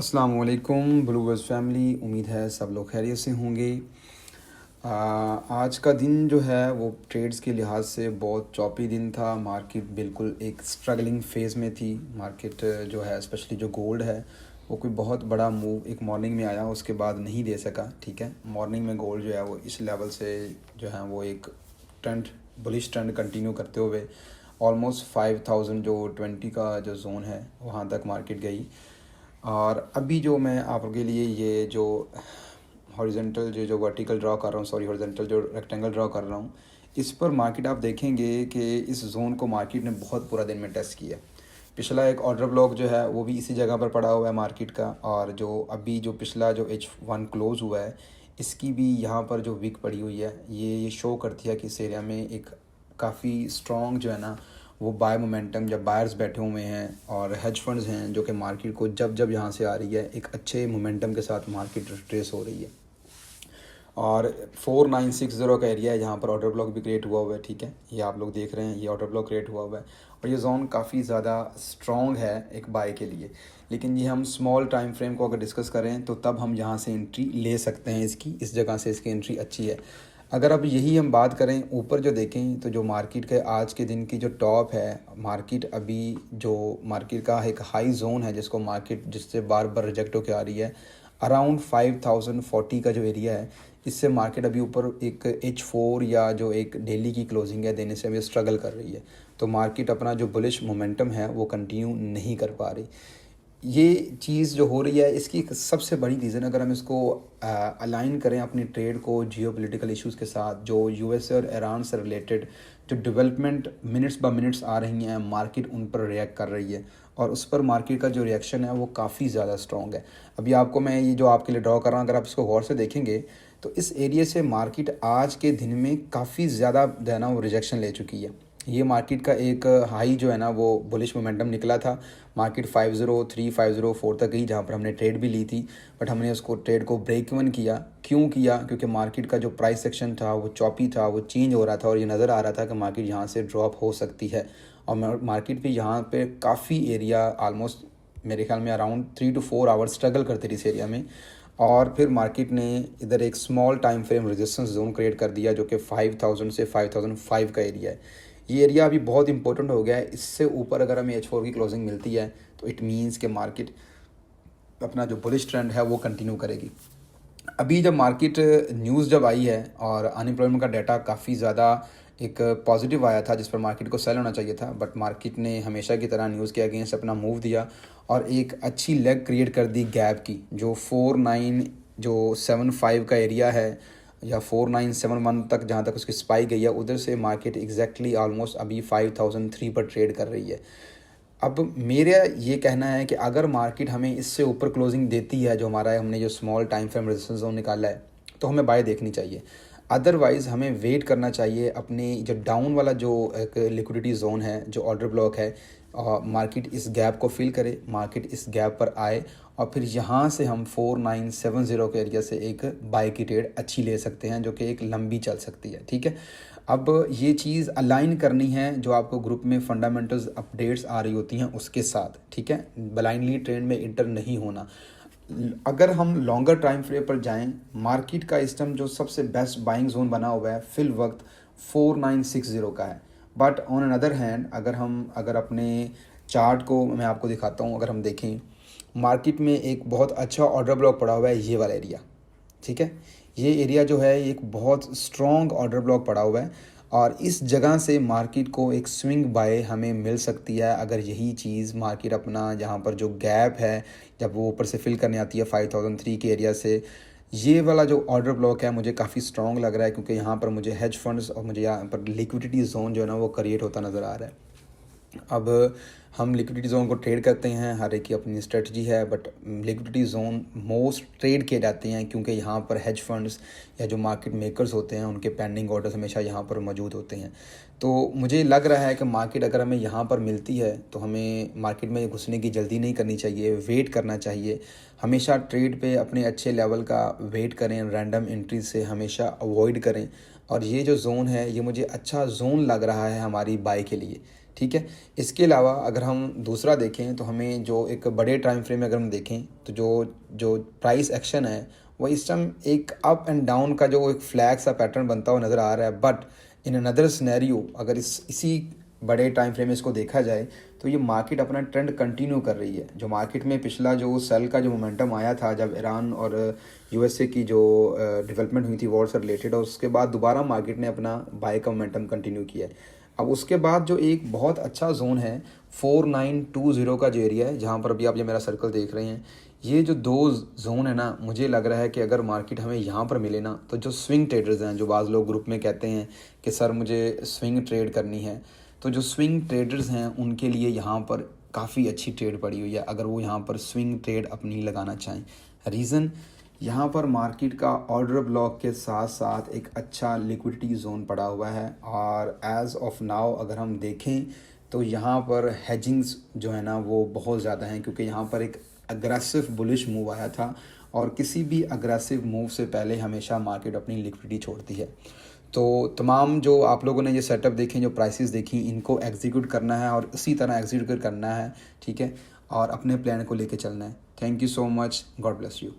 अस्सलाम वालेकुम ब्लूवर्स फैमिली। उम्मीद है सब लोग खैरियत से होंगे। आज का दिन जो है वो ट्रेड्स के लिहाज से बहुत चॉपी दिन था। मार्केट बिल्कुल एक स्ट्रगलिंग फेज़ में थी। मार्केट जो है स्पेशली जो गोल्ड है वो कोई बहुत बड़ा मूव एक मॉर्निंग में आया, उसके बाद नहीं दे सका। ठीक है, मॉर्निंग में गोल्ड जो है वो इस लेवल से जो है वो एक ट्रेंड बुलिश ट्रेंड कंटिन्यू करते हुए ऑलमोस्ट 5000 जो 20 का जो जोन है वहाँ तक मार्केट गई। और अभी जो मैं आपके लिए ये जो हॉरिजॉन्टल जो वर्टिकल ड्रॉ कर रहा हूँ, सॉरी हॉरिजॉन्टल जो रेक्टेंगल ड्रॉ कर रहा हूँ, इस पर मार्केट आप देखेंगे कि इस जोन को मार्केट ने बहुत पूरा दिन में टेस्ट किया। पिछला एक ऑर्डर ब्लॉक जो है वो भी इसी जगह पर पड़ा हुआ है मार्केट का, और जो अभी जो पिछला जो H1 क्लोज़ हुआ है इसकी भी यहाँ पर जो विक पड़ी हुई है ये शो करती है कि इस एरिया में एक काफ़ी स्ट्रॉन्ग जो है ना वो बाय मोमेंटम, जब बायर्स बैठे हुए हैं और हेज फंड्स हैं जो कि मार्केट को जब जब यहाँ से आ रही है एक अच्छे मोमेंटम के साथ मार्केट ट्रेस हो रही है। और 4960 का एरिया है जहाँ पर ऑर्डर ब्लॉक भी क्रिएट हुआ हुआ है। ठीक है, ये आप लोग देख रहे हैं, ये ऑर्डर ब्लॉक क्रिएट हुआ हुआ है और ये जोन काफ़ी ज़्यादा स्ट्रॉन्ग है एक बाय के लिए। लेकिन ये हम स्मॉल टाइम फ्रेम को अगर डिस्कस करें तो तब हम यहाँ से एंट्री ले सकते हैं, इसकी इस जगह से इसकी एंट्री अच्छी है। अगर अब यही हम बात करें ऊपर जो देखें तो जो मार्केट के आज के दिन की जो टॉप है, मार्केट अभी जो मार्केट का एक हाई जोन है जिसको मार्केट जिससे बार बार रिजेक्ट होकर आ रही है, अराउंड 5040 का जो एरिया है, इससे मार्केट अभी ऊपर एक H4 या जो एक डेली की क्लोजिंग है देने से अभी स्ट्रगल कर रही है। तो मार्केट अपना जो बुलिश मोमेंटम है वो कंटिन्यू नहीं कर पा रही। ये चीज़ जो हो रही है इसकी एक सबसे बड़ी रीज़न, अगर हम इसको अलाइन करें अपनी ट्रेड को जियोपॉलिटिकल इश्यूज़ के साथ, जो यूएसए और ईरान से रिलेटेड जो डेवलपमेंट मिनट्स बाय मिनट्स आ रही हैं, मार्केट उन पर रिएक्ट कर रही है और उस पर मार्केट का जो रिएक्शन है वो काफ़ी ज़्यादा स्ट्रॉन्ग है। अभी आपको मैं ये जो आपके लिए ड्रॉ कर रहा हूँ, अगर आप इसको गौर से देखेंगे तो इस एरिया से मार्केट आज के दिन में काफ़ी ज़्यादा जो है ना वो रिजेक्शन ले चुकी है। ये मार्केट का एक हाई जो है ना वो बुलिश मोमेंटम निकला था। मार्केट 503 504 तक गई जहाँ पर हमने ट्रेड भी ली थी, बट हमने उसको ट्रेड को ब्रेक इवन किया। क्यों किया? क्योंकि मार्केट का जो प्राइस सेक्शन था वो चॉपी था, वो चेंज हो रहा था और ये नज़र आ रहा था कि मार्केट यहाँ से ड्रॉप हो सकती है। और मार्केट भी यहाँ पे काफ़ी एरिया ऑलमोस्ट मेरे ख्याल में अराउंड 3 to 4 आवर्स स्ट्रगल करते रही इस एरिया में। और फिर मार्केट ने इधर एक small time frame resistance zone create कर दिया जो कि 5000 से 5005 का एरिया है। ये एरिया अभी बहुत इंपॉर्टेंट हो गया है। इससे ऊपर अगर हमें H4 की क्लोजिंग मिलती है तो इट मीन्स कि मार्केट अपना जो बुलिश ट्रेंड है वो कंटिन्यू करेगी। अभी जब मार्केट न्यूज़ जब आई है और अनएम्प्लॉयमेंट का डाटा काफ़ी ज़्यादा एक पॉजिटिव आया था जिस पर मार्केट को सेल होना चाहिए था, बट मार्केट ने हमेशा की तरह न्यूज़ के अगेंस्ट अपना मूव दिया और एक अच्छी लेग क्रिएट कर दी गैप की, जो 4975 का एरिया है या 4971 तक जहाँ तक उसकी स्पाइक गई है, उधर से मार्केट एग्जैक्टली ऑलमोस्ट अभी 5003 पर ट्रेड कर रही है। अब मेरा ये कहना है कि अगर मार्केट हमें इससे ऊपर क्लोजिंग देती है, जो हमारा हमने जो small time frame resistance zone निकाला है, तो हमें बाय देखनी चाहिए। अदरवाइज़ हमें वेट करना चाहिए अपने जो डाउन वाला जो एक लिक्विडिटी जोन है, जो ऑर्डर ब्लॉक है, मार्केट इस गैप को फिल करे, मार्केट इस गैप पर आए और फिर यहाँ से हम 4970 के एरिया से एक बाय की ट्रेड अच्छी ले सकते हैं जो कि एक लंबी चल सकती है। ठीक है, अब ये चीज़ अलाइन करनी है जो आपको ग्रुप में फंडामेंटल्स अपडेट्स आ रही होती हैं उसके साथ। ठीक है, ब्लाइंडली ट्रेंड में इंटर नहीं होना। अगर हम लॉन्गर टाइम फ्रेम पर जाएं, मार्केट का इस टाइम जो सबसे बेस्ट बाइंग जोन बना हुआ है फिल वक्त 4960 का है। बट ऑन अनदर हैंड अगर अपने चार्ट को मैं आपको दिखाता हूं, अगर हम देखें मार्केट में एक बहुत अच्छा ऑर्डर ब्लॉक पड़ा हुआ है ये वाला एरिया। ठीक है, ये एरिया जो है एक बहुत स्ट्रॉन्ग ऑर्डर ब्लॉक पड़ा हुआ है और इस जगह से मार्केट को एक स्विंग बाय हमें मिल सकती है अगर यही चीज़ मार्केट अपना जहाँ पर जो गैप है जब वो ऊपर से फिल करने आती है 5003 के एरिया से। ये वाला जो ऑर्डर ब्लॉक है मुझे काफ़ी स्ट्रॉन्ग लग रहा है क्योंकि यहाँ पर मुझे हेज फंड्स और मुझे यहाँ पर लिक्विडिटी जोन जो है ना वो क्रिएट होता नज़र आ रहा है। अब हम लिक्विडिटी जोन को ट्रेड करते हैं, हर एक की अपनी स्ट्रेटजी है, but liquidity zone most trade किए जाते हैं क्योंकि यहाँ पर हेज फंड्स या जो मार्केट मेकर्स होते हैं उनके पेंडिंग ऑर्डर्स हमेशा यहाँ पर मौजूद होते हैं। तो मुझे लग रहा है कि मार्केट अगर हमें यहाँ पर मिलती है तो हमें मार्केट में घुसने की जल्दी नहीं करनी चाहिए, वेट करना चाहिए। हमेशा ट्रेड पे अपने अच्छे लेवल का वेट करें, रैंडम एंट्री से हमेशा अवॉइड करें और ये जो जोन है ये मुझे अच्छा जोन लग रहा है हमारी बाय के लिए, ठीक है। इसके अलावा अगर हम दूसरा देखें तो हमें जो एक बड़े टाइम फ्रेम में अगर हम देखें तो जो जो प्राइस एक्शन है वो इस टाइम एक अप एंड डाउन का जो एक फ्लैग सा पैटर्न बनता हुआ नज़र आ रहा है। बट इन अनदर सिनेरियो अगर इसी बड़े टाइम फ्रेम में इसको देखा जाए तो ये मार्केट अपना ट्रेंड कंटिन्यू कर रही है। जो मार्केट में पिछला जो सेल का जो मोमेंटम आया था जब ईरान और यूएसए की जो डेवलपमेंट हुई थी वॉर से रिलेटेड, और उसके बाद दोबारा मार्केट ने अपना बाय का मोमेंटम कंटिन्यू किया है। अब उसके बाद जो एक बहुत अच्छा जोन है 4920 का जो एरिया है, जहाँ पर अभी आप ये मेरा सर्कल देख रहे हैं, ये जो दो जोन है ना, मुझे लग रहा है कि अगर मार्केट हमें यहाँ पर मिले ना तो जो स्विंग ट्रेडर्स हैं, जो बाज़ लोग ग्रुप में कहते हैं कि सर मुझे स्विंग ट्रेड करनी है, तो जो स्विंग ट्रेडर्स हैं उनके लिए यहाँ पर काफ़ी अच्छी ट्रेड पड़ी हुई है अगर वो यहाँ पर स्विंग ट्रेड अपनी लगाना चाहें। रीज़न, यहाँ पर मार्केट का ऑर्डर ब्लॉक के साथ साथ एक अच्छा लिक्विडिटी जोन पड़ा हुआ है, और एज़ ऑफ नाउ अगर हम देखें तो यहाँ पर हेजिंग्स जो है ना वो बहुत ज़्यादा हैं, क्योंकि यहाँ पर एक अग्रेसिव बुलिश मूव आया था, और किसी भी अग्रेसिव मूव से पहले हमेशा मार्केट अपनी लिक्विडिटी छोड़ती है। तो तमाम जो आप लोगों ने ये सेटअप देखें, जो प्राइसेस देखी, इनको एग्जीक्यूट करना है और इसी तरह एग्जीक्यूट करना है, ठीक है, और अपने प्लान को लेके चलना है। Thank you so much, God bless you.